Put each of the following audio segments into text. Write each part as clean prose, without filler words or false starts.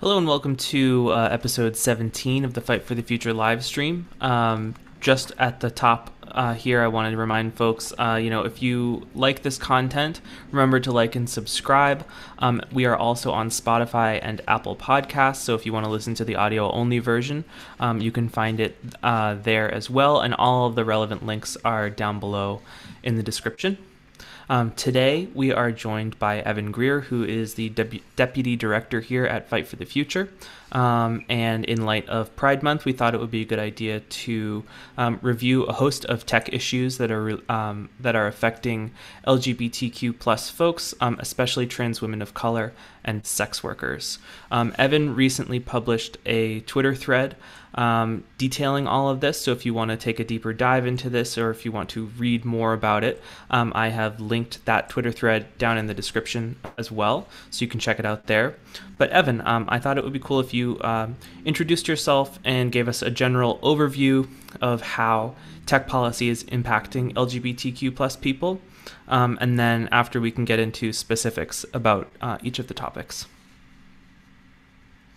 Hello and welcome to episode 17 of the Fight for the Future live stream. Just at the top here, I wanted to remind folks, if you like this content, remember to like and subscribe. We are also on Spotify and Apple Podcasts, so if you want to listen to the audio-only version, you can find it there as well, and all of the relevant links are down below in the description. Today, we are joined by Evan Greer, who is the Deputy Director here at Fight for the Future. And in light of Pride Month, we thought it would be a good idea to review a host of tech issues that are affecting LGBTQ plus folks, especially trans women of color and sex workers. Evan recently published a Twitter thread detailing all of this. So if you want to take a deeper dive into this, or if you want to read more about it, I have linked that Twitter thread down in the description as well, so you can check it out there. But Evan, I thought it would be cool if you introduced yourself and gave us a general overview of how tech policy is impacting LGBTQ plus people. And then after, we can get into specifics about each of the topics.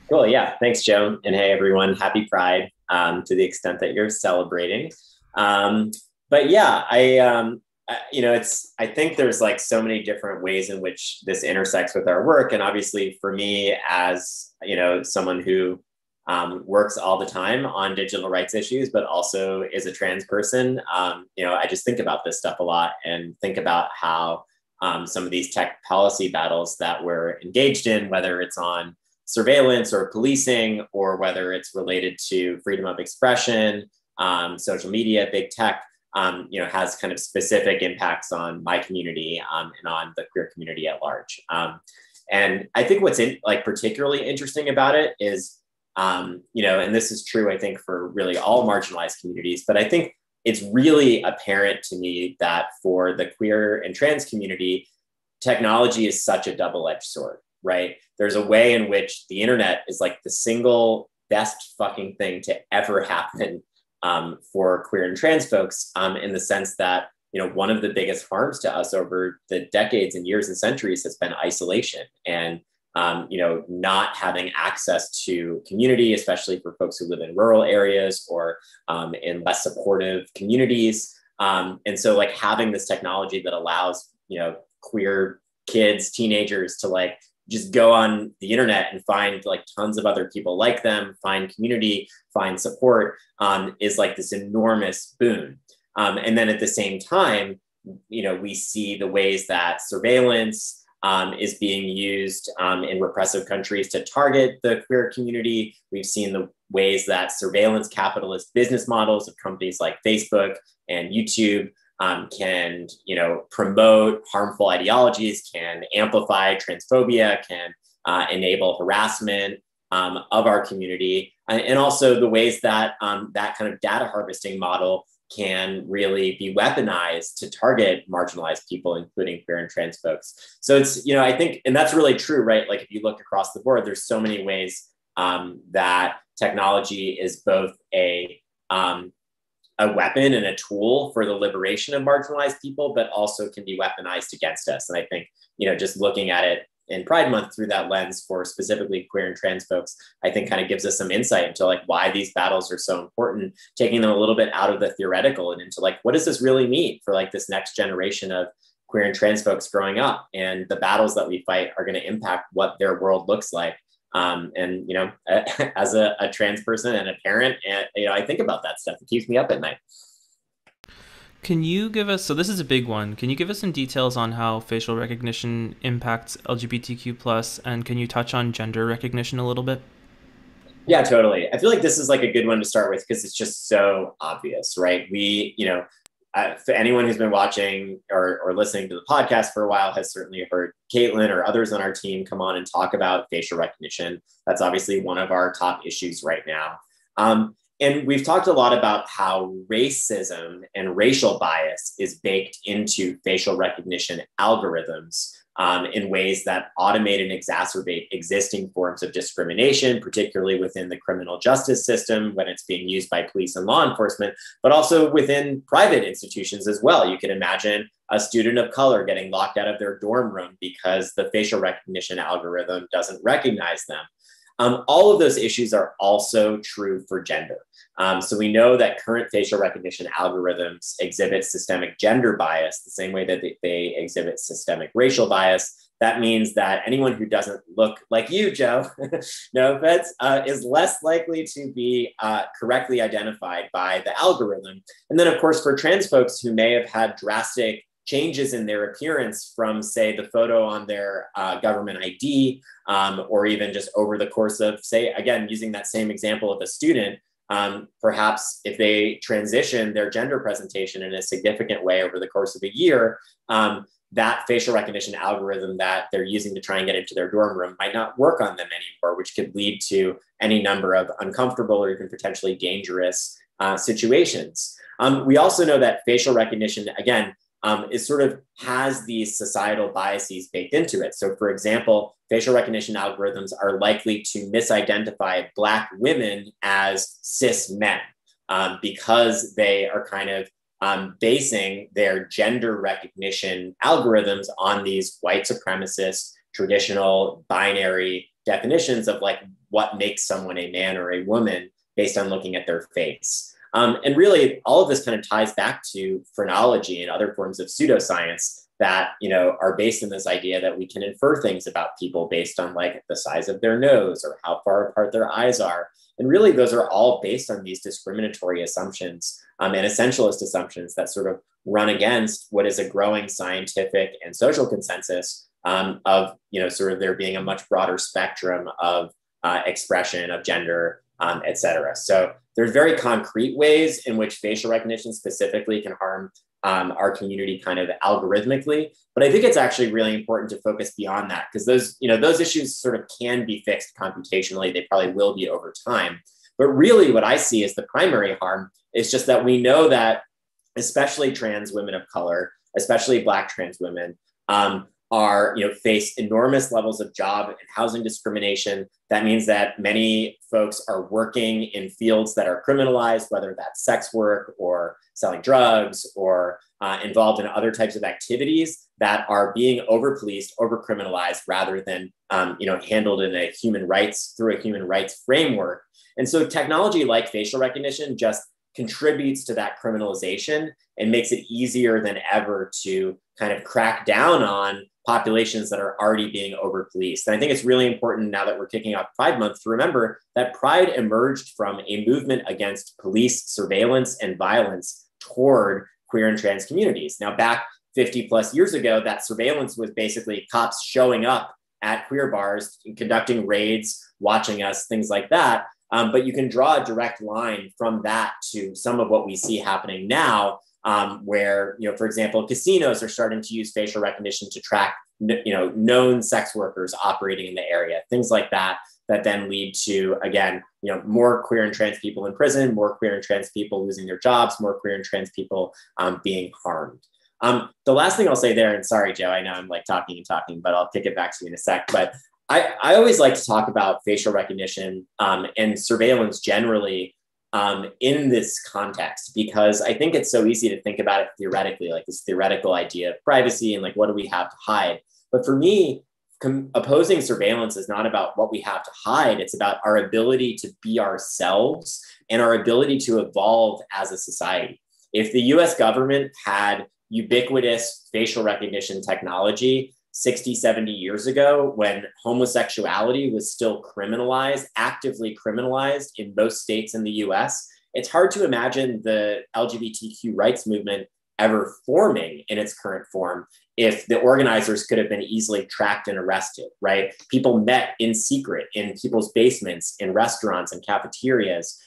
Cool. Yeah. Thanks, Joe. And hey, everyone. Happy Pride to the extent that you're celebrating. But yeah, I think there's like so many different ways in which this intersects with our work. And obviously for me, as, someone who works all the time on digital rights issues, but also is a trans person, I just think about this stuff a lot and think about how some of these tech policy battles that we're engaged in, whether it's on surveillance or policing, or whether it's related to freedom of expression, social media, big tech, has kind of specific impacts on my community and on the queer community at large. And I think what's particularly interesting about it is, and this is true, I think, for really all marginalized communities, but I think it's really apparent to me that for the queer and trans community, technology is such a double-edged sword. Right? There's a way in which the internet is like the single best fucking thing to ever happen for queer and trans folks, in the sense that, one of the biggest harms to us over the decades and years and centuries has been isolation and, not having access to community, especially for folks who live in rural areas or in less supportive communities. And so like having this technology that allows, queer kids, teenagers to just go on the internet and find tons of other people like them, find community, find support, is this enormous boon. And then at the same time, we see the ways that surveillance is being used in repressive countries to target the queer community. We've seen the ways that surveillance capitalist business models of companies like Facebook and YouTube can, promote harmful ideologies, can amplify transphobia, can enable harassment of our community, and also the ways that that kind of data harvesting model can really be weaponized to target marginalized people, including queer and trans folks. So it's, I think, and that's really true, right? Like if you look across the board, there's so many ways that technology is both a weapon and a tool for the liberation of marginalized people, but also can be weaponized against us. And I think, just looking at it in Pride Month through that lens for specifically queer and trans folks, I think kind of gives us some insight into why these battles are so important, taking them a little bit out of the theoretical and into what does this really mean for this next generation of queer and trans folks growing up? And the battles that we fight are going to impact what their world looks like. And, as a trans person and a parent, and, I think about that stuff. It keeps me up at night. Can you give us, so this is a big one, can you give us some details on how facial recognition impacts LGBTQ plus, and can you touch on gender recognition a little bit? Yeah, totally. I feel like this is a good one to start with because it's just so obvious, right? For anyone who's been watching or listening to the podcast for a while has certainly heard Caitlin or others on our team come on and talk about facial recognition. That's obviously one of our top issues right now. And we've talked a lot about how racism and racial bias is baked into facial recognition algorithms in ways that automate and exacerbate existing forms of discrimination, particularly within the criminal justice system when it's being used by police and law enforcement, but also within private institutions as well. You can imagine a student of color getting locked out of their dorm room because the facial recognition algorithm doesn't recognize them. All of those issues are also true for gender. So we know that current facial recognition algorithms exhibit systemic gender bias the same way that they exhibit systemic racial bias. That means that anyone who doesn't look like you, Joe, no offense, is less likely to be correctly identified by the algorithm. And then, of course, for trans folks who may have had drastic changes in their appearance from, say, the photo on their government ID, or even just over the course of, say, again, using that same example of a student, perhaps if they transition their gender presentation in a significant way over the course of a year, that facial recognition algorithm that they're using to try and get into their dorm room might not work on them anymore, which could lead to any number of uncomfortable or even potentially dangerous situations. We also know that facial recognition, again, is sort of has these societal biases baked into it. So for example, facial recognition algorithms are likely to misidentify Black women as cis men because they are kind of basing their gender recognition algorithms on these white supremacist, traditional binary definitions of like what makes someone a man or a woman based on looking at their face. And really, all of this kind of ties back to phrenology and other forms of pseudoscience that, you know, are based in this idea that we can infer things about people based on like the size of their nose or how far apart their eyes are. And really, those are all based on these discriminatory assumptions and essentialist assumptions that sort of run against what is a growing scientific and social consensus of, you know, sort of there being a much broader spectrum of expression of gender, et cetera. So there's very concrete ways in which facial recognition specifically can harm our community kind of algorithmically. But I think it's actually really important to focus beyond that because those, you know, those issues sort of can be fixed computationally. They probably will be over time. But really what I see as the primary harm is just that we know that especially trans women of color, especially Black trans women, are, you know, face enormous levels of job and housing discrimination. That means that many folks are working in fields that are criminalized, whether that's sex work or selling drugs or involved in other types of activities that are being over-policed, over-criminalized, rather than, you know, handled in a human rights, through a human rights framework. And so technology like facial recognition just contributes to that criminalization and makes it easier than ever to kind of crack down on populations that are already being over-policed. And I think it's really important now that we're kicking off Pride Month to remember that Pride emerged from a movement against police surveillance and violence toward queer and trans communities. Now, back 50 plus years ago, that surveillance was basically cops showing up at queer bars, conducting raids, watching us, things like that. But you can draw a direct line from that to some of what we see happening now, where, you know, for example, casinos are starting to use facial recognition to track, you know, known sex workers operating in the area, things like that, that then lead to, again, you know, more queer and trans people in prison, more queer and trans people losing their jobs, more queer and trans people being harmed. The last thing I'll say there, and sorry, Joe, I know I'm like talking and talking, but I'll kick it back to you in a sec. But I always like to talk about facial recognition and surveillance generally in this context, because I think it's so easy to think about it theoretically, like this theoretical idea of privacy and like, what do we have to hide? But for me, opposing surveillance is not about what we have to hide. It's about our ability to be ourselves and our ability to evolve as a society. If the US government had ubiquitous facial recognition technology 60, 70 years ago, when homosexuality was still criminalized, actively criminalized in most states in the US, it's hard to imagine the LGBTQ rights movement ever forming in its current form if the organizers could have been easily tracked and arrested, right? People met in secret in people's basements, in restaurants and cafeterias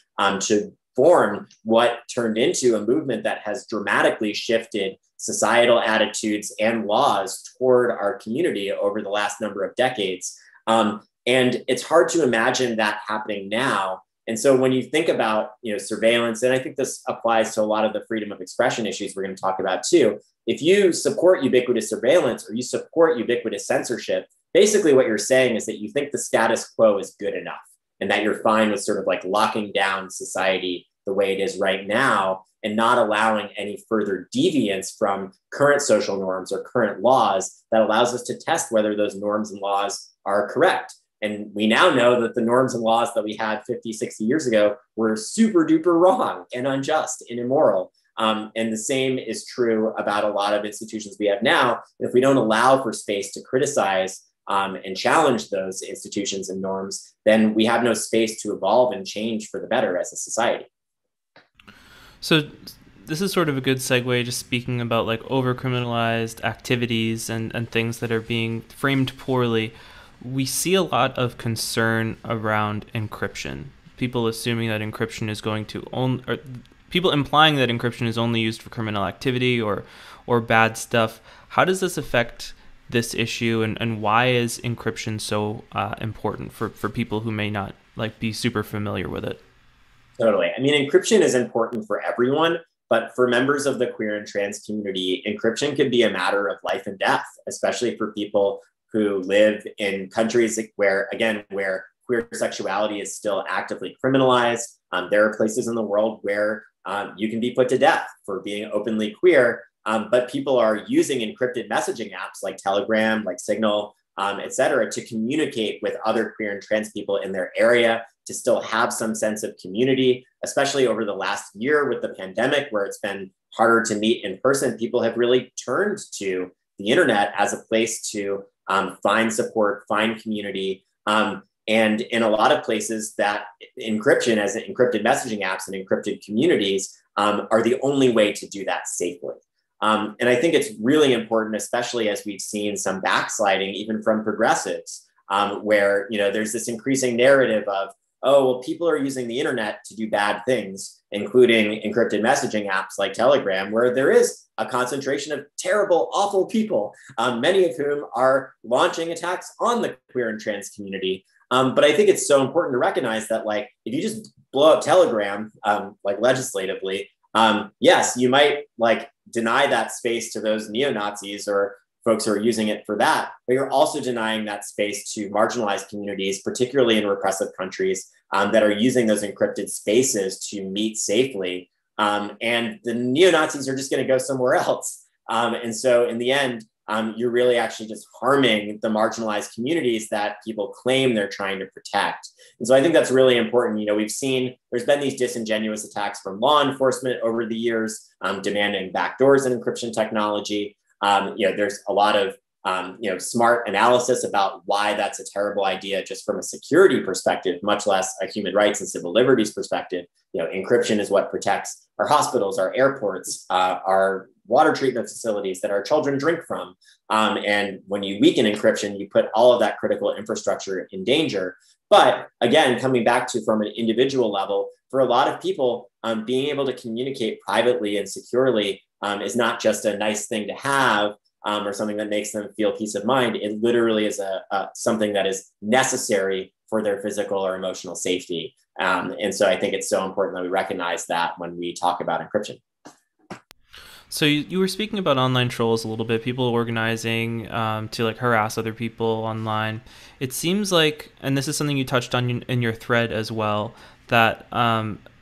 to form what turned into a movement that has dramatically shifted societal attitudes and laws toward our community over the last number of decades. And it's hard to imagine that happening now. And so when you think about, you know, surveillance, and I think this applies to a lot of the freedom of expression issues we're going to talk about too, if you support ubiquitous surveillance or you support ubiquitous censorship, basically what you're saying is that you think the status quo is good enough and that you're fine with sort of like locking down society the way it is right now and not allowing any further deviance from current social norms or current laws that allows us to test whether those norms and laws are correct. And we now know that the norms and laws that we had 50, 60 years ago were super duper wrong and unjust and immoral. And the same is true about a lot of institutions we have now. If we don't allow for space to criticize and challenge those institutions and norms, then we have no space to evolve and change for the better as a society. So this is sort of a good segue, just speaking about like over-criminalized activities and things that are being framed poorly. We see a lot of concern around encryption. People assuming that encryption is going to only, or people implying that encryption is only used for criminal activity or bad stuff. How does this affect this issue, and why is encryption so important for people who may not like be super familiar with it? Totally. I mean, encryption is important for everyone, but for members of the queer and trans community, encryption could be a matter of life and death, especially for people who live in countries where queer sexuality is still actively criminalized. There are places in the world where you can be put to death for being openly queer, but people are using encrypted messaging apps like Telegram, like Signal, et cetera, to communicate with other queer and trans people in their area, to still have some sense of community, especially over the last year with the pandemic, where it's been harder to meet in person. People have really turned to the internet as a place to find support, find community. And in a lot of places, that encryption, as encrypted messaging apps and encrypted communities, are the only way to do that safely. And I think it's really important, especially as we've seen some backsliding, even from progressives, where there's this increasing narrative of, oh, well, people are using the internet to do bad things, including encrypted messaging apps like Telegram, where there is a concentration of terrible, awful people, many of whom are launching attacks on the queer and trans community. But I think it's so important to recognize that, like, if you just blow up Telegram, like legislatively, yes, you might like deny that space to those neo-Nazis or folks who are using it for that, but you're also denying that space to marginalized communities, particularly in repressive countries that are using those encrypted spaces to meet safely. And the neo-Nazis are just going to go somewhere else. And so in the end, you're really actually just harming the marginalized communities that people claim they're trying to protect. And so I think that's really important. We've seen there's been these disingenuous attacks from law enforcement over the years, demanding backdoors in encryption technology. There's a lot of smart analysis about why that's a terrible idea, just from a security perspective, much less a human rights and civil liberties perspective. Encryption is what protects our hospitals, our airports, our water treatment facilities that our children drink from. And when you weaken encryption, you put all of that critical infrastructure in danger. But again, coming back to from an individual level, for a lot of people, being able to communicate privately and securely is not just a nice thing to have, or something that makes them feel peace of mind. It literally is something that is necessary for their physical or emotional safety. And so I think it's so important that we recognize that when we talk about encryption. So you were speaking about online trolls a little bit, people organizing to like harass other people online. It seems like, and this is something you touched on in your thread as well, that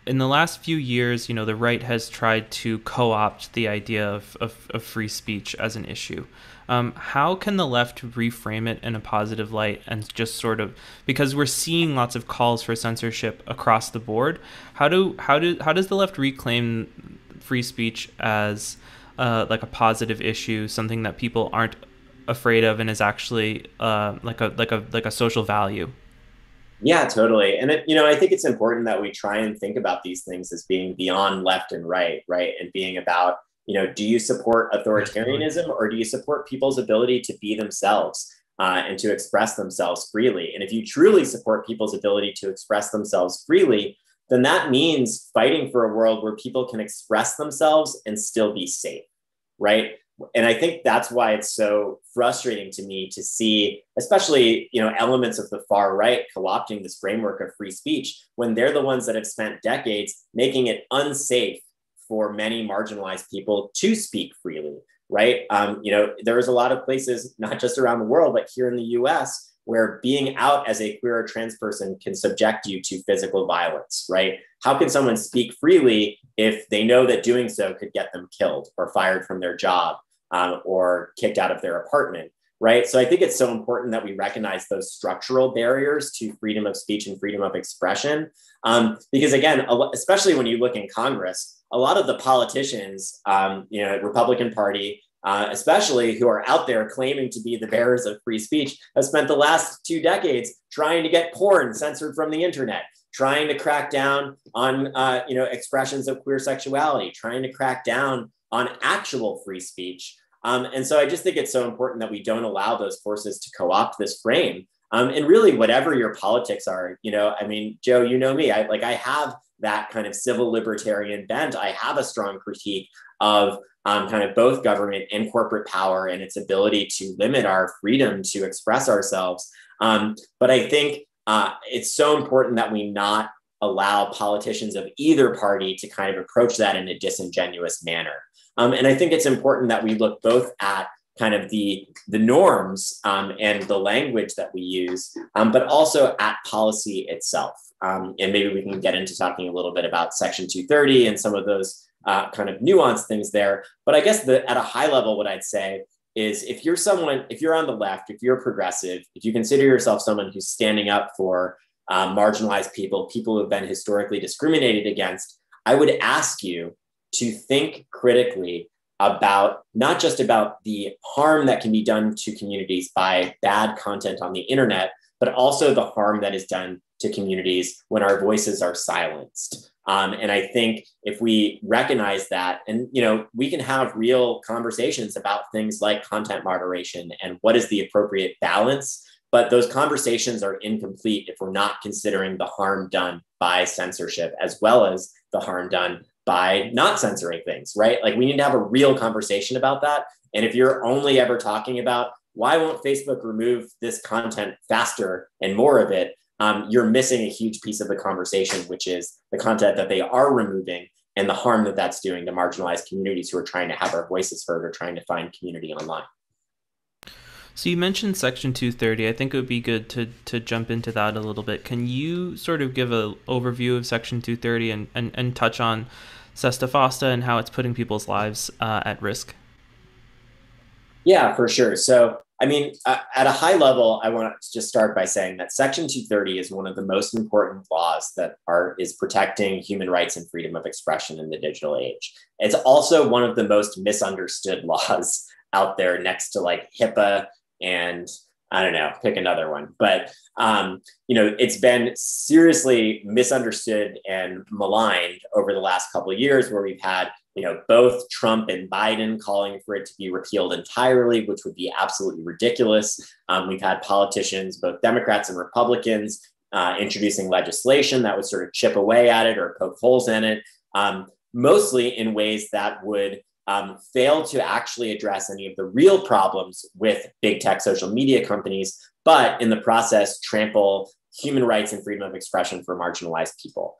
in the last few years, the right has tried to co-opt the idea of free speech as an issue. How can the left reframe it in a positive light and just sort of, because we're seeing lots of calls for censorship across the board, how does the left reclaim free speech as like a positive issue, something that people aren't afraid of and is actually like a social value? Yeah, totally. And I think it's important that we try and think about these things as being beyond left and right, and being about, do you support authoritarianism or do you support people's ability to be themselves and to express themselves freely? And if you truly support people's ability to express themselves freely, then that means fighting for a world where people can express themselves and still be safe, right? And I think that's why it's so frustrating to me to see, especially, elements of the far right co-opting this framework of free speech when they're the ones that have spent decades making it unsafe for many marginalized people to speak freely, right? There's a lot of places, not just around the world, but here in the US, where being out as a queer or trans person can subject you to physical violence, right? How can someone speak freely if they know that doing so could get them killed or fired from their job or kicked out of their apartment? right? So I think it's so important that we recognize those structural barriers to freedom of speech and freedom of expression. Because again, especially when you look in Congress, a lot of the politicians, Republican Party, especially who are out there claiming to be the bearers of free speech, have spent the last 2 decades trying to get porn censored from the internet, trying to crack down on expressions of queer sexuality, trying to crack down on actual free speech. And so I just think it's so important that we don't allow those forces to co-opt this frame. And really, whatever your politics are, Joe, you know me, I have that kind of civil libertarian bent. I have a strong critique of kind of both government and corporate power and its ability to limit our freedom to express ourselves. But I think it's so important that we not allow politicians of either party to kind of approach that in a disingenuous manner. And I think it's important that we look both at kind of the norms and the language that we use, but also at policy itself. And maybe we can get into talking a little bit about Section 230 and some of those kind of nuanced things there. But I guess at a high level, what I'd say is if you're on the left, if you're progressive, if you consider yourself someone who's standing up for marginalized people who have been historically discriminated against, I would ask you to think critically about not just about the harm that can be done to communities by bad content on the internet, but also the harm that is done to communities when our voices are silenced. And I think if we recognize that, and we can have real conversations about things like content moderation and what is the appropriate balance, but those conversations are incomplete if we're not considering the harm done by censorship as well as the harm done by not censoring things, right? Like we need to have a real conversation about that. And if you're only ever talking about why won't Facebook remove this content faster and more of it, you're missing a huge piece of the conversation, which is the content that they are removing and the harm that that's doing to marginalized communities who are trying to have our voices heard or trying to find community online. So you mentioned Section 230. I think it would be good to jump into that a little bit. Can you sort of give an overview of Section 230 and touch on Sesta Fosta and how it's putting people's lives at risk? Yeah, for sure. So, at a high level, I want to just start by saying that Section 230 is one of the most important laws that is protecting human rights and freedom of expression in the digital age. It's also one of the most misunderstood laws out there, next to like HIPAA and I don't know, pick another one. But, it's been seriously misunderstood and maligned over the last couple of years, where we've had, both Trump and Biden calling for it to be repealed entirely, which would be absolutely ridiculous. We've had politicians, both Democrats and Republicans, introducing legislation that would sort of chip away at it or poke holes in it, mostly in ways that would fail to actually address any of the real problems with big tech social media companies, but in the process trample human rights and freedom of expression for marginalized people.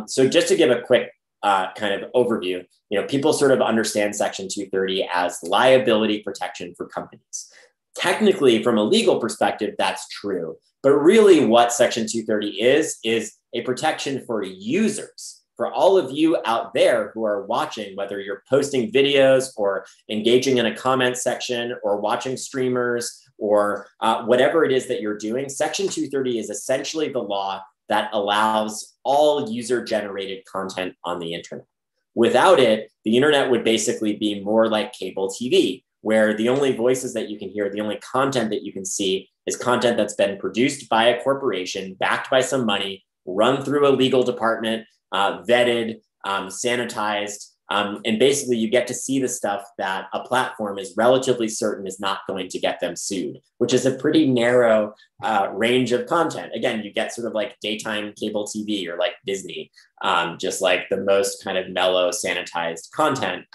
So just to give a quick kind of overview, people sort of understand Section 230 as liability protection for companies. Technically, from a legal perspective, that's true. But really what Section 230 is a protection for users. For all of you out there who are watching, whether you're posting videos or engaging in a comment section or watching streamers or whatever it is that you're doing, Section 230 is essentially the law that allows all user-generated content on the internet. Without it, the internet would basically be more like cable TV, where the only voices that you can hear, the only content that you can see is content that's been produced by a corporation, backed by some money, run through a legal department, vetted, sanitized, and basically you get to see the stuff that a platform is relatively certain is not going to get them sued, which is a pretty narrow range of content. Again, you get sort of like daytime cable TV or like Disney, just like the most kind of mellow, sanitized content.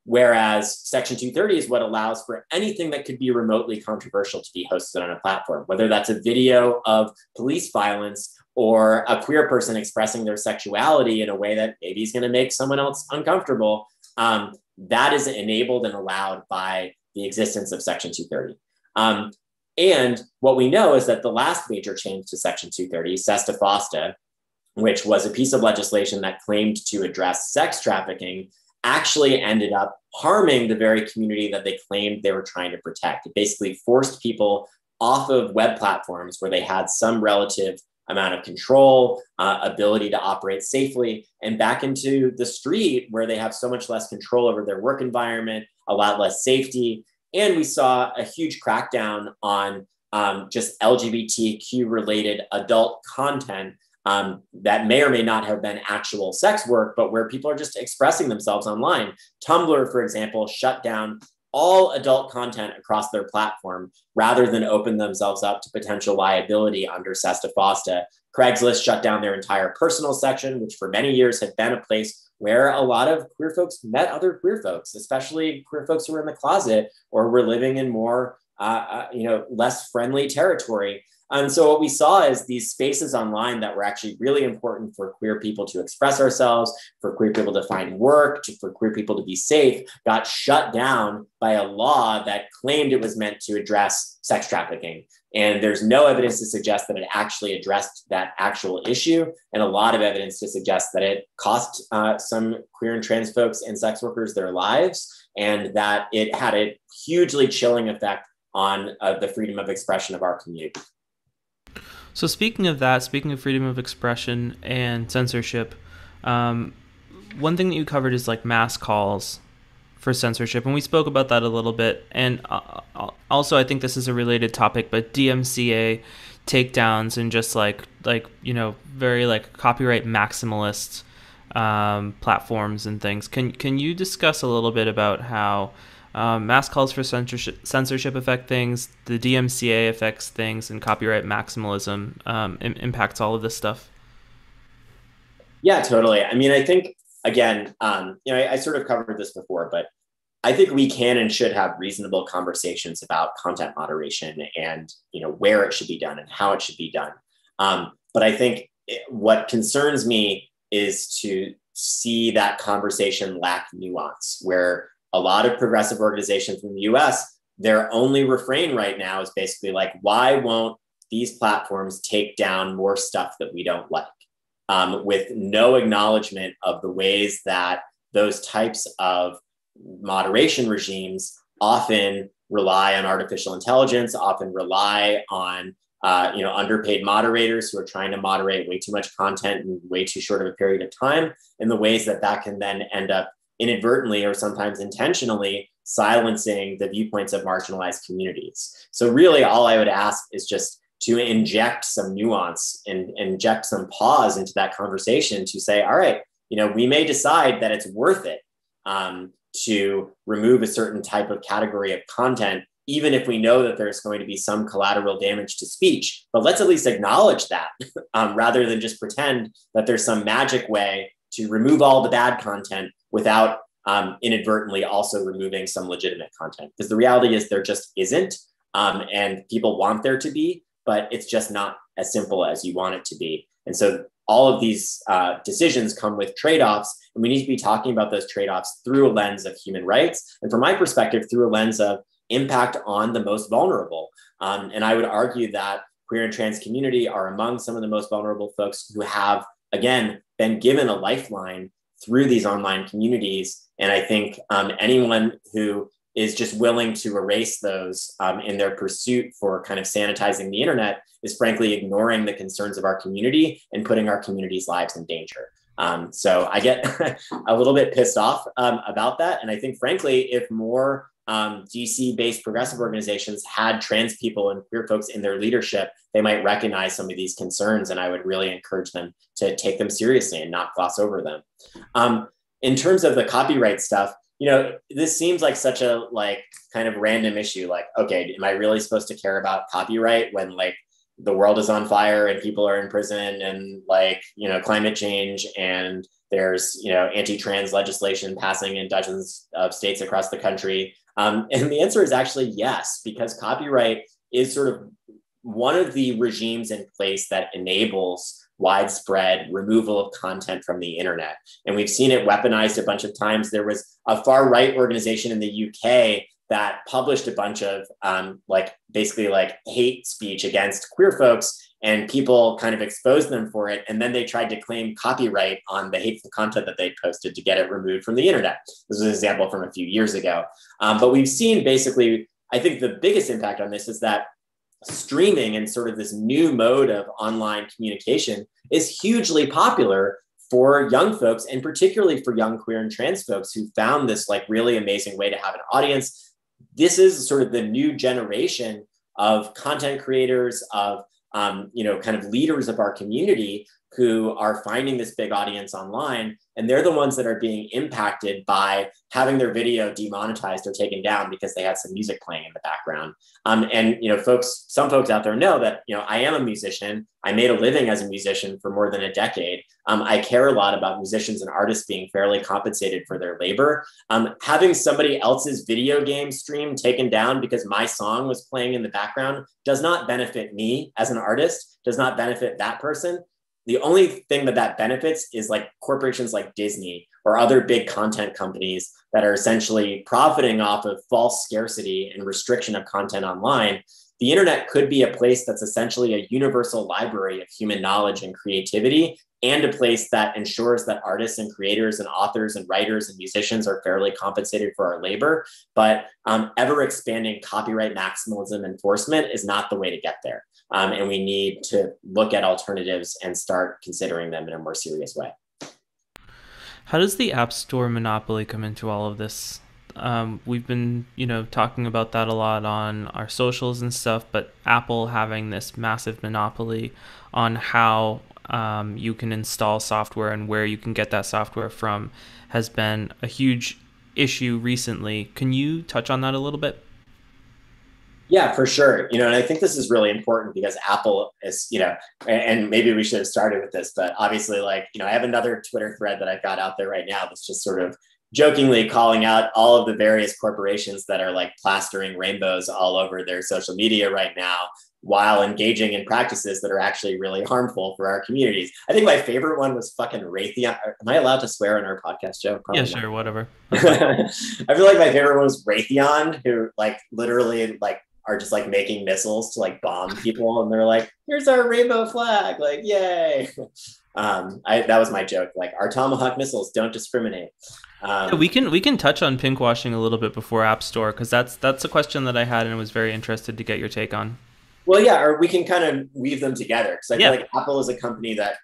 Whereas Section 230 is what allows for anything that could be remotely controversial to be hosted on a platform, whether that's a video of police violence or a queer person expressing their sexuality in a way that maybe is going to make someone else uncomfortable. That is enabled and allowed by the existence of Section 230. And what we know is that the last major change to Section 230, Sesta Fosta, which was a piece of legislation that claimed to address sex trafficking, actually ended up harming the very community that they claimed they were trying to protect. It basically forced people off of web platforms where they had some relative amount of control, ability to operate safely, and back into the street where they have so much less control over their work environment, a lot less safety. And we saw a huge crackdown on just LGBTQ related adult content that may or may not have been actual sex work, but where people are just expressing themselves online. Tumblr, for example, shut down all adult content across their platform rather than open themselves up to potential liability under SESTA FOSTA. Craigslist shut down their entire personal section, which for many years had been a place where a lot of queer folks met other queer folks, especially queer folks who were in the closet or were living in more less friendly territory. And so what we saw is these spaces online that were actually really important for queer people to express ourselves, for queer people to find work, for queer people to be safe, got shut down by a law that claimed it was meant to address sex trafficking. And there's no evidence to suggest that it actually addressed that actual issue, and a lot of evidence to suggest that it cost some queer and trans folks and sex workers their lives, and that it had a hugely chilling effect on the freedom of expression of our community. So speaking of that, speaking of freedom of expression and censorship, one thing that you covered is like mass calls for censorship, and we spoke about that a little bit. And also, I think this is a related topic, but DMCA takedowns and just like very like copyright maximalist platforms and things. Can you discuss a little bit about how mass calls for censorship affect things, the DMCA affects things, and copyright maximalism impacts all of this stuff? Yeah, totally. I mean, I think, again, I sort of covered this before, but I think we can and should have reasonable conversations about content moderation and, where it should be done and how it should be done. But I think what concerns me is to see that conversation lack nuance, where a lot of progressive organizations in the US, their only refrain right now is basically like, why won't these platforms take down more stuff that we don't like? With no acknowledgement of the ways that those types of moderation regimes often rely on artificial intelligence, often rely on underpaid moderators who are trying to moderate way too much content in way too short of a period of time, and the ways that that can then end up inadvertently or sometimes intentionally silencing the viewpoints of marginalized communities. So really all I would ask is just to inject some nuance and inject some pause into that conversation to say, all right, we may decide that it's worth it to remove a certain type of category of content, even if we know that there's going to be some collateral damage to speech, but let's at least acknowledge that rather than just pretend that there's some magic way to remove all the bad content without inadvertently also removing some legitimate content. Because the reality is there just isn't, and people want there to be, but it's just not as simple as you want it to be. And so all of these decisions come with trade-offs, and we need to be talking about those trade-offs through a lens of human rights, and from my perspective, through a lens of impact on the most vulnerable. And I would argue that queer and trans community are among some of the most vulnerable folks who have, again, been given a lifeline through these online communities. And I think anyone who is just willing to erase those in their pursuit for kind of sanitizing the internet is frankly ignoring the concerns of our community and putting our community's lives in danger. So I get a little bit pissed off about that. And I think frankly, if more DC-based progressive organizations had trans people and queer folks in their leadership, they might recognize some of these concerns, and I would really encourage them to take them seriously and not gloss over them. In terms of the copyright stuff, this seems like such a kind of random issue. Like, okay, am I really supposed to care about copyright when the world is on fire and people are in prison and climate change and there's anti-trans legislation passing in dozens of states across the country? And the answer is actually yes, because copyright is sort of one of the regimes in place that enables widespread removal of content from the internet. And we've seen it weaponized a bunch of times. There was a far right organization in the UK that published a bunch of like basically like hate speech against queer folks, and people kind of exposed them for it. And then they tried to claim copyright on the hateful content that they posted to get it removed from the internet. This is an example from a few years ago. But we've seen basically, I think the biggest impact on this is that streaming and sort of this new mode of online communication is hugely popular for young folks, and particularly for young queer and trans folks who found this like really amazing way to have an audience. This is sort of the new generation of content creators, of kind of leaders of our community who are finding this big audience online. And they're the ones that are being impacted by having their video demonetized or taken down because they had some music playing in the background. Some folks out there know that, I am a musician. I made a living as a musician for more than a decade. I care a lot about musicians and artists being fairly compensated for their labor. Having somebody else's video game stream taken down because my song was playing in the background does not benefit me as an artist, does not benefit that person. The only thing that benefits is like corporations like Disney or other big content companies that are essentially profiting off of false scarcity and restriction of content online. The internet could be a place that's essentially a universal library of human knowledge and creativity, and a place that ensures that artists and creators and authors and writers and musicians are fairly compensated for our labor. But ever expanding copyright maximalism enforcement is not the way to get there. And we need to look at alternatives and start considering them in a more serious way. How does the App Store monopoly come into all of this? We've been, talking about that a lot on our socials and stuff, but Apple having this massive monopoly on how you can install software and where you can get that software from has been a huge issue recently. Can you touch on that a little bit? Yeah, for sure. And I think this is really important because Apple is, and maybe we should have started with this, but obviously I have another Twitter thread that I've got out there right now that's just sort of jokingly calling out all of the various corporations that are like plastering rainbows all over their social media right now, while engaging in practices that are actually really harmful for our communities. I think my favorite one was fucking Raytheon. Am I allowed to swear on our podcast, Joe? Probably yeah, sure, not. Whatever. I feel like my favorite one was Raytheon, who literally are just making missiles to bomb people, and they're like, "Here's our rainbow flag!" Yay! That was my joke. Our Tomahawk missiles don't discriminate. Yeah, we can touch on pinkwashing a little bit before App Store, because that's a question that I had and I was very interested to get your take on. Well, yeah, or we can kind of weave them together, because I feel like Apple is a company that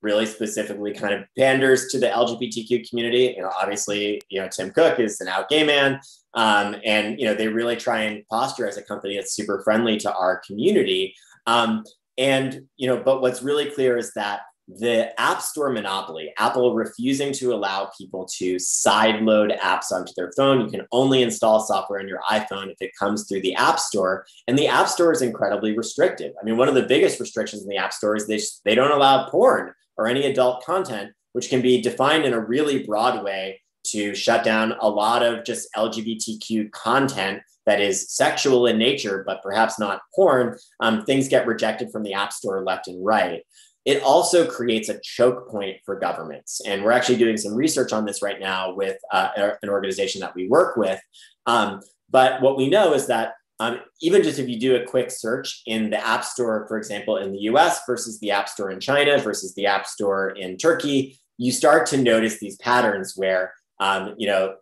really specifically kind of panders to the LGBTQ community. But Tim Cook is an out gay man. And they really try and posture as a company that's super friendly to our community. But what's really clear is that the App Store monopoly, Apple refusing to allow people to sideload apps onto their phone. You can only install software on your iPhone if it comes through the App Store. And the App Store is incredibly restrictive. I mean, one of the biggest restrictions in the App Store is they don't allow porn or any adult content, which can be defined in a really broad way to shut down a lot of just LGBTQ content that is sexual in nature, but perhaps not porn. Things get rejected from the App Store left and right. It also creates a choke point for governments. And we're actually doing some research on this right now with an organization that we work with. But what we know is that even just if you do a quick search in the App Store, for example, in the US versus the App Store in China versus the App Store in Turkey, you start to notice these patterns where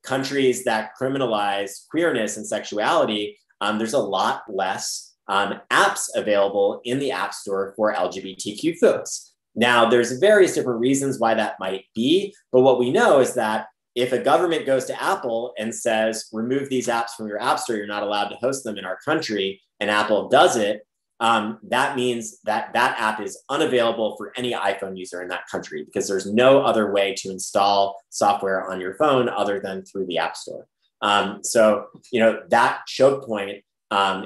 countries that criminalize queerness and sexuality, there's a lot less apps available in the App Store for LGBTQ folks. Now, there's various different reasons why that might be, but what we know is that if a government goes to Apple and says, remove these apps from your App Store, you're not allowed to host them in our country, and Apple does it, that means that app is unavailable for any iPhone user in that country, because there's no other way to install software on your phone other than through the App Store. That choke point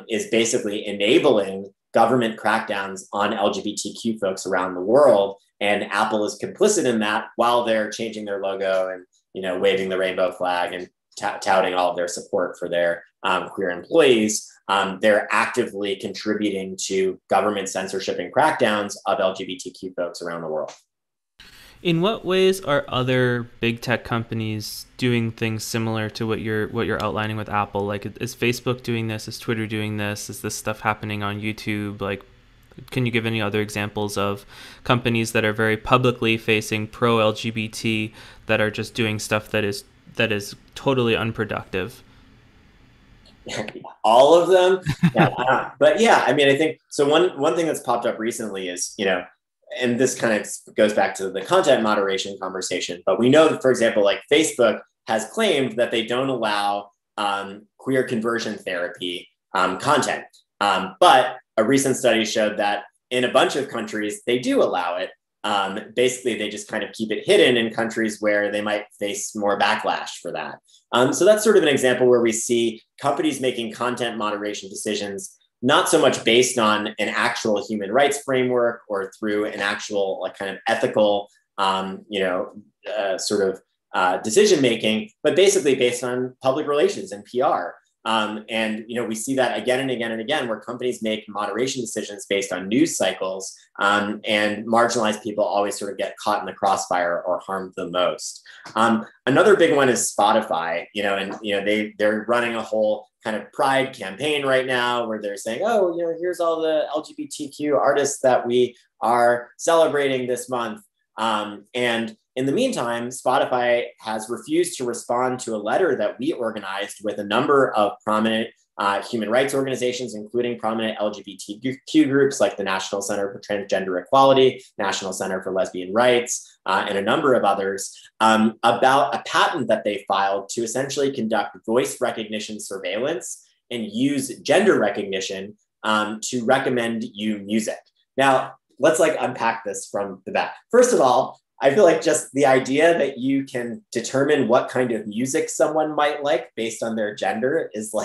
is basically enabling government crackdowns on LGBTQ folks around the world. And Apple is complicit in that while they're changing their logo and, waving the rainbow flag and touting all of their support for their queer employees. They're actively contributing to government censorship and crackdowns of LGBTQ folks around the world. In what ways are other big tech companies doing things similar to what you're outlining with Apple? Like, is Facebook doing this? Is Twitter doing this? Is this stuff happening on YouTube? Like, can you give any other examples of companies that are very publicly facing pro LGBT that are just doing stuff that is totally unproductive? All of them. Yeah. But yeah, I mean, I think so. One thing that's popped up recently is, and this kind of goes back to the content moderation conversation, but we know that, for example, like Facebook has claimed that they don't allow queer conversion therapy content. But a recent study showed that in a bunch of countries, they do allow it. Basically, they just kind of keep it hidden in countries where they might face more backlash for that. So that's sort of an example where we see companies making content moderation decisions, not so much based on an actual human rights framework or through an actual like kind of ethical, decision making, but basically based on public relations and PR. We see that again and again and again, where companies make moderation decisions based on news cycles, and marginalized people always sort of get caught in the crossfire or harmed the most. Another big one is Spotify, they're running a whole kind of pride campaign right now where they're saying, oh, here's all the LGBTQ artists that we are celebrating this month. And in the meantime, Spotify has refused to respond to a letter that we organized with a number of prominent human rights organizations, including prominent LGBTQ groups like the National Center for Transgender Equality, National Center for Lesbian Rights, and a number of others, about a patent that they filed to essentially conduct voice recognition surveillance and use gender recognition to recommend you music. Now, let's unpack this from the back. First of all, I feel like just the idea that you can determine what kind of music someone might like based on their gender is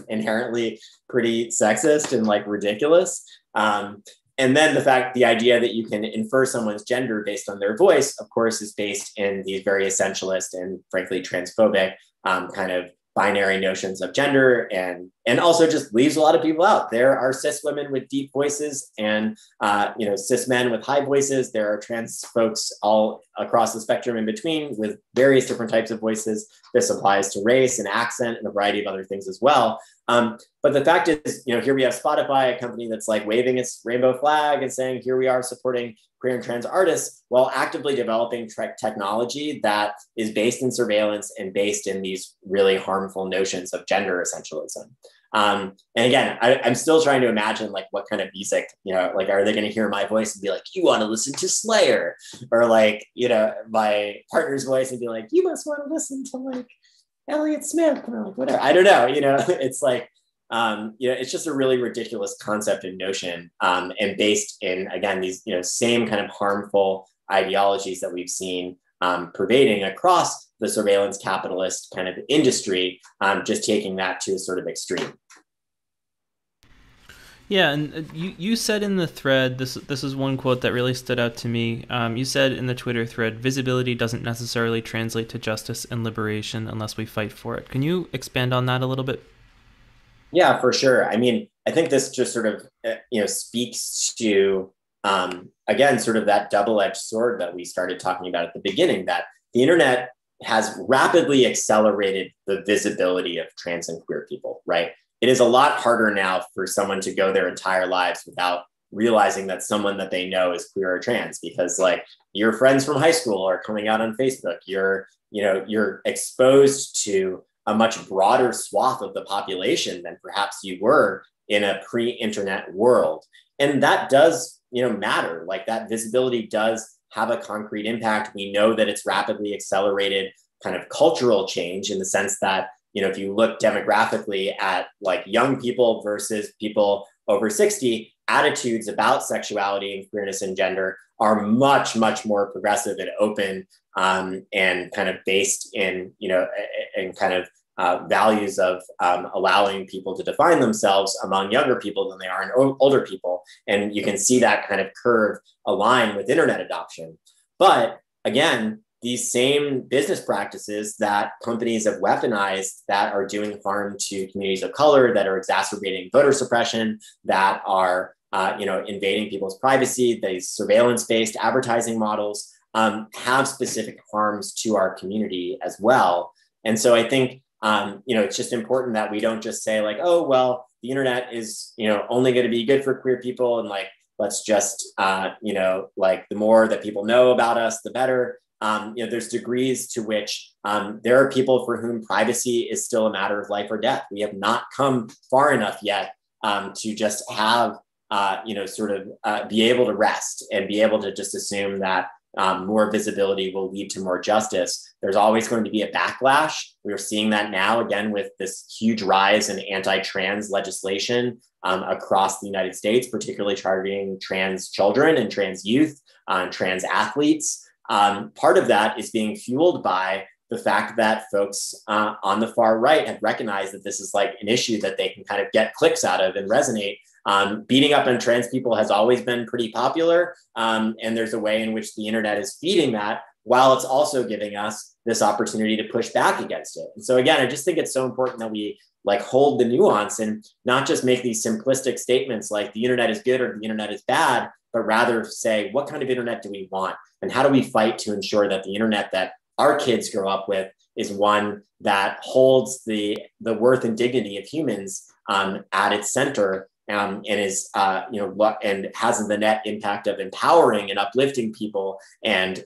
inherently pretty sexist and ridiculous. And then the idea that you can infer someone's gender based on their voice, of course, is based in these very essentialist and frankly transphobic kind of binary notions of gender, and also just leaves a lot of people out. There are cis women with deep voices and cis men with high voices. There are trans folks all across the spectrum in between with various different types of voices. This applies to race and accent and a variety of other things as well. But the fact is, here we have Spotify, a company that's waving its rainbow flag and saying, here we are supporting queer and trans artists, while actively developing technology that is based in surveillance and based in these really harmful notions of gender essentialism. And again, I'm still trying to imagine what kind of music, are they going to hear my voice and be like, you want to listen to Slayer? Or my partner's voice and be like, you must want to listen to Elliott Smith, or whatever. I don't know, it's it's just a really ridiculous concept and notion, and based in, again, these, same kind of harmful ideologies that we've seen pervading across the surveillance capitalist kind of industry, just taking that to a sort of extreme. Yeah, and you said in the thread, this is one quote that really stood out to me. You said in the Twitter thread, visibility doesn't necessarily translate to justice and liberation unless we fight for it. Can you expand on that a little bit? Yeah, for sure. I mean, I think this just sort of, speaks to, again, sort of that double-edged sword that we started talking about at the beginning, that the internet has rapidly accelerated the visibility of trans and queer people, right? It is a lot harder now for someone to go their entire lives without realizing that someone that they know is queer or trans, because your friends from high school are coming out on Facebook. You're exposed to a much broader swath of the population than perhaps you were in a pre-internet world. And that does, matter. That visibility does have a concrete impact. We know that it's rapidly accelerated kind of cultural change in the sense that, if you look demographically at young people versus people over 60, attitudes about sexuality and queerness and gender are much, much more progressive and open, and kind of based in, in kind of values of allowing people to define themselves among younger people than they are in older people. And you can see that kind of curve align with internet adoption. But again, these same business practices that companies have weaponized that are doing harm to communities of color, that are exacerbating voter suppression, that are invading people's privacy, these surveillance-based advertising models, have specific harms to our community as well. And so I think, it's just important that we don't just say like, oh, well, the internet is, only going to be good for queer people. And like, let's just, like the more that people know about us, the better. There's degrees to which there are people for whom privacy is still a matter of life or death. We have not come far enough yet to just have, be able to rest and be able to just assume that more visibility will lead to more justice. There's always going to be a backlash. We're seeing that now, again, with this huge rise in anti-trans legislation across the United States, particularly targeting trans children and trans youth, trans athletes. Part of that is being fueled by the fact that folks on the far right have recognized that this is like an issue that they can kind of get clicks out of and resonate. Beating up on trans people has always been pretty popular. And there's a way in which the internet is feeding that, while it's also giving us this opportunity to push back against it. And so again, I just think it's so important that we like hold the nuance and not just make these simplistic statements like the internet is good or the internet is bad, but rather say, what kind of internet do we want? And how do we fight to ensure that the internet that our kids grow up with is one that holds the worth and dignity of humans at its center, and is, and has the net impact of empowering and uplifting people and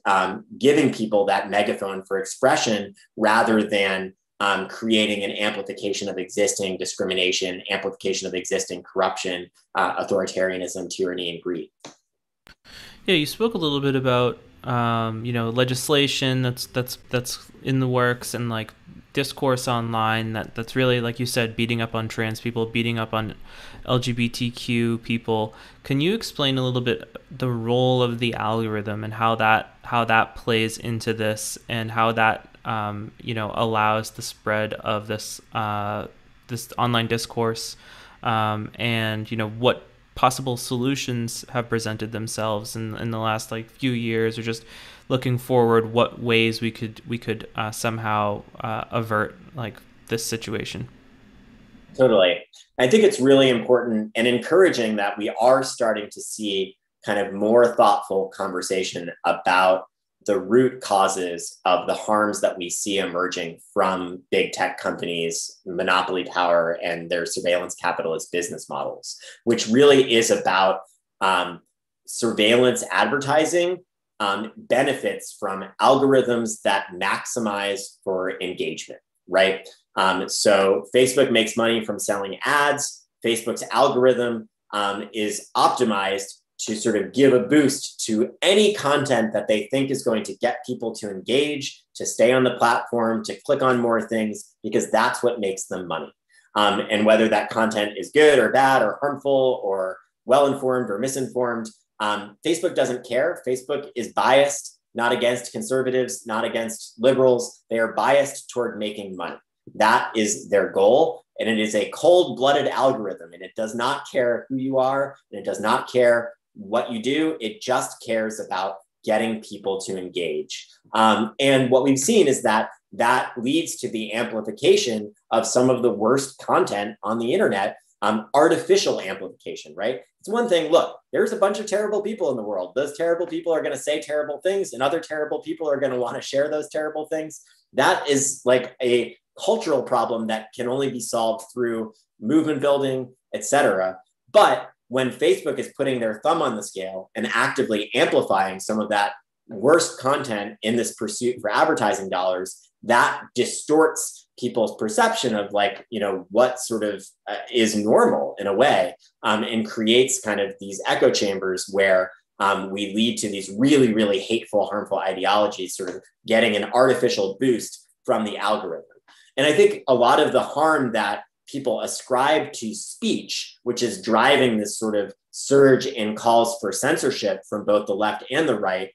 giving people that megaphone for expression, rather than creating an amplification of existing discrimination, amplification of existing corruption, authoritarianism, tyranny, and greed. Yeah, you spoke a little bit about legislation that's in the works, and like discourse online that's really, like you said, beating up on trans people, beating up on LGBTQ people. Can you explain a little bit the role of the algorithm and how that plays into this, and how that allows the spread of this this online discourse, and what possible solutions have presented themselves in the last like few years, or just looking forward, what ways we could somehow avert like this situation? Totally. I think it's really important and encouraging that we are starting to see kind of more thoughtful conversation about the root causes of the harms that we see emerging from big tech companies, monopoly power, and their surveillance capitalist business models, which really is about surveillance advertising benefits from algorithms that maximize for engagement, right? So Facebook makes money from selling ads. Facebook's algorithm is optimized to sort of give a boost to any content that they think is going to get people to engage, to stay on the platform, to click on more things, because that's what makes them money. And whether that content is good or bad or harmful or well-informed or misinformed, Facebook doesn't care. Facebook is biased, not against conservatives, not against liberals. They are biased toward making money. That is their goal. And it is a cold-blooded algorithm. And it does not care who you are. And it does not care what you do. It just cares about getting people to engage. And what we've seen is that leads to the amplification of some of the worst content on the internet, artificial amplification, right? It's one thing, look, there's a bunch of terrible people in the world. Those terrible people are going to say terrible things, and other terrible people are going to want to share those terrible things. That is like a cultural problem that can only be solved through movement building, et cetera. But when Facebook is putting their thumb on the scale and actively amplifying some of that worst content in this pursuit for advertising dollars, that distorts people's perception of like, what sort of is normal in a way, and creates kind of these echo chambers where we lead to these really, really hateful, harmful ideologies sort of getting an artificial boost from the algorithm. And I think a lot of the harm that people ascribe to speech, which is driving this sort of surge in calls for censorship from both the left and the right,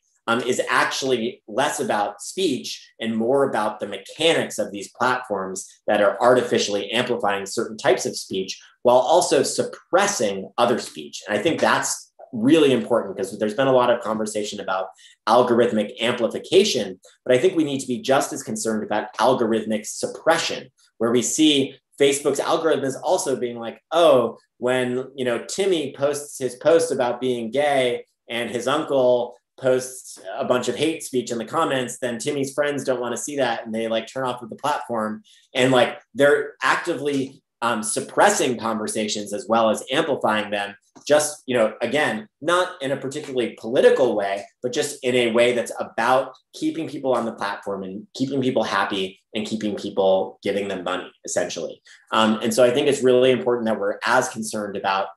is actually less about speech and more about the mechanics of these platforms that are artificially amplifying certain types of speech while also suppressing other speech. And I think that's really important, because there's been a lot of conversation about algorithmic amplification, but I think we need to be just as concerned about algorithmic suppression, where we see Facebook's algorithm is also being like, oh, when Timmy posts his post about being gay and his uncle posts a bunch of hate speech in the comments, then Timmy's friends don't want to see that and they like turn off of the platform. And like they're actively suppressing conversations as well as amplifying them, just, you know, again, not in a particularly political way, but just in a way that's about keeping people on the platform and keeping people happy and keeping people, giving them money, essentially. And so I think it's really important that we're as concerned about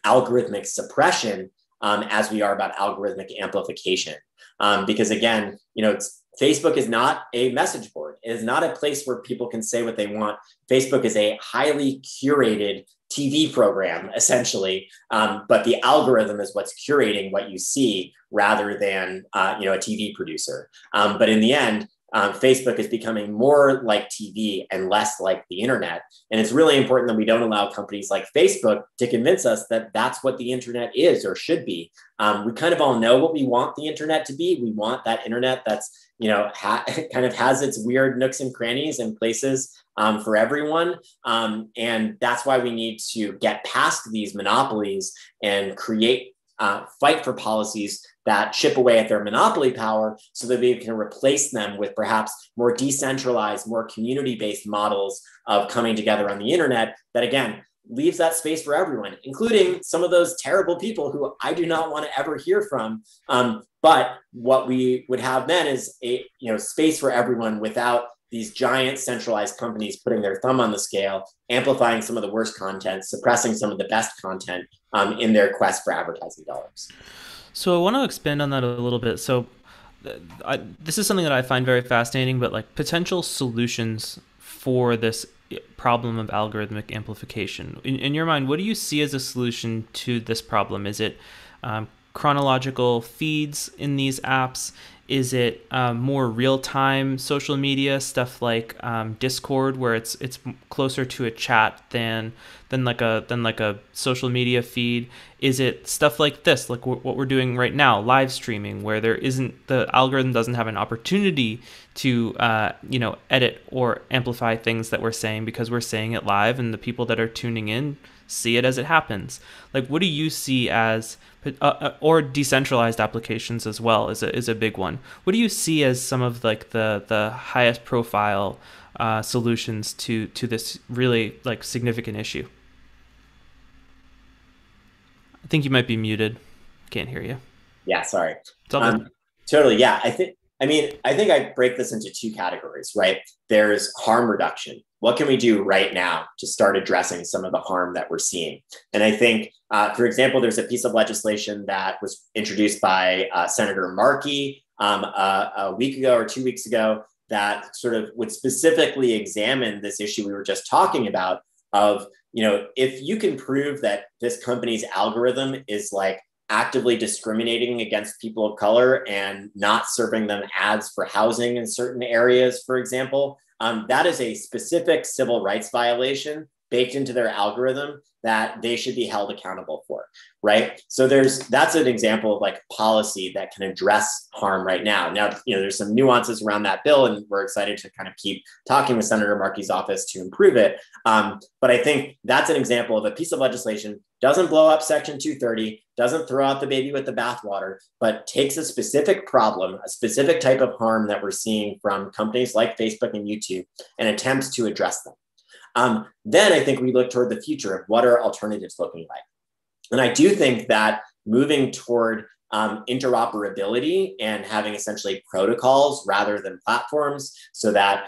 algorithmic suppression as we are about algorithmic amplification. Because again, you know, Facebook is not a message board. It is not a place where people can say what they want. Facebook is a highly curated TV program, essentially. But the algorithm is what's curating what you see rather than, you know, a TV producer. But in the end, Facebook is becoming more like TV and less like the internet. And it's really important that we don't allow companies like Facebook to convince us that that's what the internet is or should be. We kind of all know what we want the internet to be. We want that internet that's, you know, kind of has its weird nooks and crannies and places for everyone. And that's why we need to get past these monopolies and create, fight for policies that chip away at their monopoly power so that we can replace them with perhaps more decentralized, more community-based models of coming together on the internet that, again, leaves that space for everyone, including some of those terrible people who I do not want to ever hear from. But what we would have then is a, you know, space for everyone without these giant centralized companies putting their thumb on the scale, amplifying some of the worst content, suppressing some of the best content in their quest for advertising dollars. So I want to expand on that a little bit. So this is something that I find very fascinating, but like potential solutions for this problem of algorithmic amplification. In your mind, what do you see as a solution to this problem? Is it chronological feeds in these apps? Is it more real-time social media stuff like Discord, where it's closer to a chat than like a social media feed? Is it stuff like this, like what we're doing right now, live streaming, where the algorithm doesn't have an opportunity to edit or amplify things that we're saying because we're saying it live, and the people that are tuning in see it as it happens? Like, what do you see as or decentralized applications as well is a big one. What do you see as some of like the highest profile solutions to this really like significant issue? I think you might be muted. Can't hear you. Yeah, sorry. It's all good. Totally. Yeah, I think I break this into two categories, right? There's harm reduction. What can we do right now to start addressing some of the harm that we're seeing? And I think, for example, there's a piece of legislation that was introduced by Senator Markey a week ago or 2 weeks ago that sort of would specifically examine this issue we were just talking about of, you know, if you can prove that this company's algorithm is like actively discriminating against people of color and not serving them ads for housing in certain areas, for example, that is a specific civil rights violation baked into their algorithm that they should be held accountable for, right? So that's an example of like policy that can address harm right now. Now, you know, there's some nuances around that bill, and we're excited to kind of keep talking with Senator Markey's office to improve it. But I think that's an example of a piece of legislation doesn't blow up Section 230, doesn't throw out the baby with the bathwater, but takes a specific problem, a specific type of harm that we're seeing from companies like Facebook and YouTube, and attempts to address them. Then I think we look toward the future of what are alternatives looking like. And I do think that moving toward interoperability and having essentially protocols rather than platforms, so that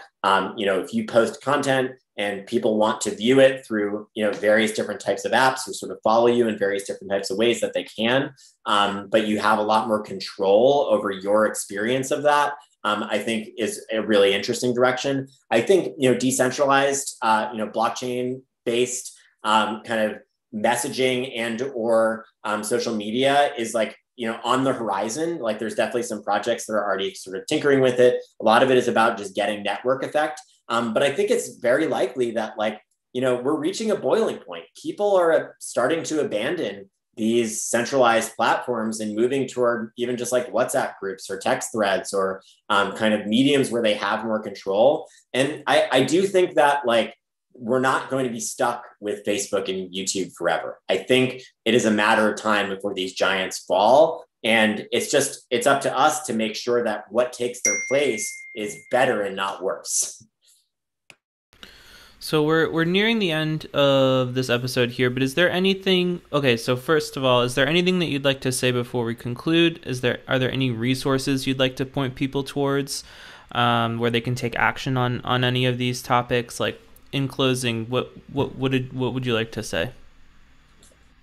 you know, if you post content and people want to view it through, you know, various different types of apps or sort of follow you in various different types of ways that they can, but you have a lot more control over your experience of that, I think is a really interesting direction. I think, you know, decentralized, you know, blockchain-based kind of messaging and or social media is like, you know, on the horizon. Like there's definitely some projects that are already sort of tinkering with it. A lot of it is about just getting network effect. But I think it's very likely that, like, you know, we're reaching a boiling point. People are starting to abandon these centralized platforms and moving toward even just like WhatsApp groups or text threads or kind of mediums where they have more control. And I do think that, like, we're not going to be stuck with Facebook and YouTube forever. I think it is a matter of time before these giants fall And it's up to us to make sure that what takes their place is better and not worse. So we're nearing the end of this episode here, but is there anything? Okay, so first of all, is there anything that you'd like to say before we conclude? Are there any resources you'd like to point people towards, where they can take action on any of these topics? Like, in closing, what would you like to say?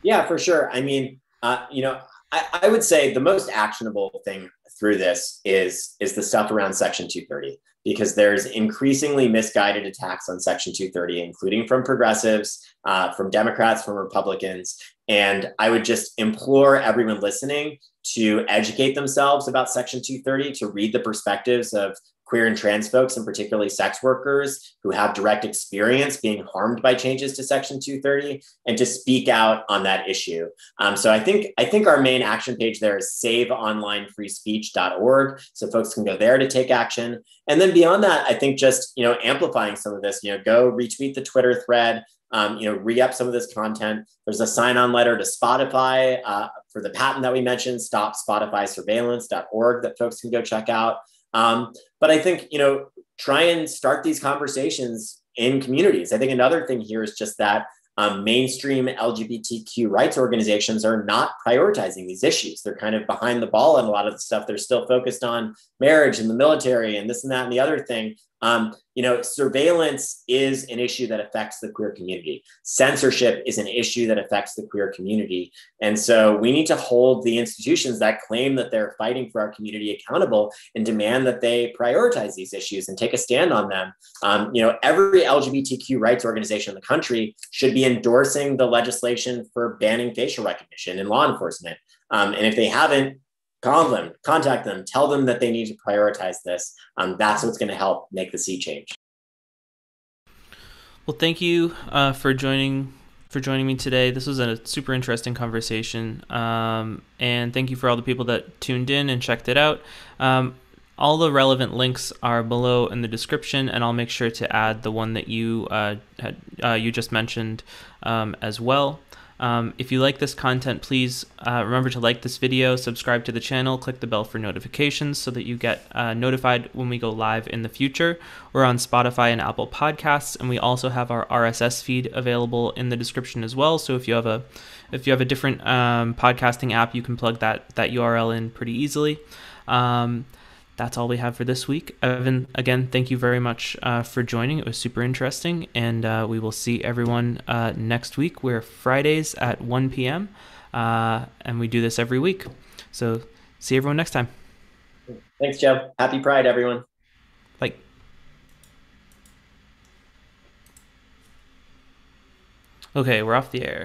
Yeah, for sure. I mean, I would say the most actionable thing through this is the stuff around Section 230, because there's increasingly misguided attacks on Section 230, including from progressives, from Democrats, from Republicans. And I would just implore everyone listening to educate themselves about Section 230, to read the perspectives of queer and trans folks, and particularly sex workers who have direct experience being harmed by changes to Section 230, and to speak out on that issue. So I think our main action page there is saveonlinefreespeech.org, so folks can go there to take action. And then beyond that, I think just amplifying some of this, go retweet the Twitter thread. Re-up some of this content. There's a sign-on letter to Spotify for the patent that we mentioned, stopspotifysurveillance.org, that folks can go check out. But I think, try and start these conversations in communities. I think another thing here is just that mainstream LGBTQ rights organizations are not prioritizing these issues. They're kind of behind the ball on a lot of the stuff. They're still focused on marriage and the military and this and that and the other thing. Surveillance is an issue that affects the queer community. Censorship is an issue that affects the queer community. And so we need to hold the institutions that claim that they're fighting for our community accountable, and demand that they prioritize these issues and take a stand on them. Every LGBTQ rights organization in the country should be endorsing the legislation for banning facial recognition in law enforcement. And if they haven't, call them, contact them, tell them that they need to prioritize this. That's what's going to help make the sea change. Well, thank you for joining me today. This was a super interesting conversation, and thank you for all the people that tuned in and checked it out. All the relevant links are below in the description, and I'll make sure to add the one that you just mentioned as well. If you like this content, please remember to like this video, subscribe to the channel, click the bell for notifications so that you get notified when we go live in the future. We're on Spotify and Apple Podcasts, and we also have our RSS feed available in the description as well. So if you have a different podcasting app, you can plug that URL in pretty easily. That's all we have for this week. Evan, again, thank you very much for joining. It was super interesting, and we will see everyone next week. We're Fridays at 1 p.m., and we do this every week. So see everyone next time. Thanks, Joe. Happy Pride, everyone. Bye. Okay, we're off the air.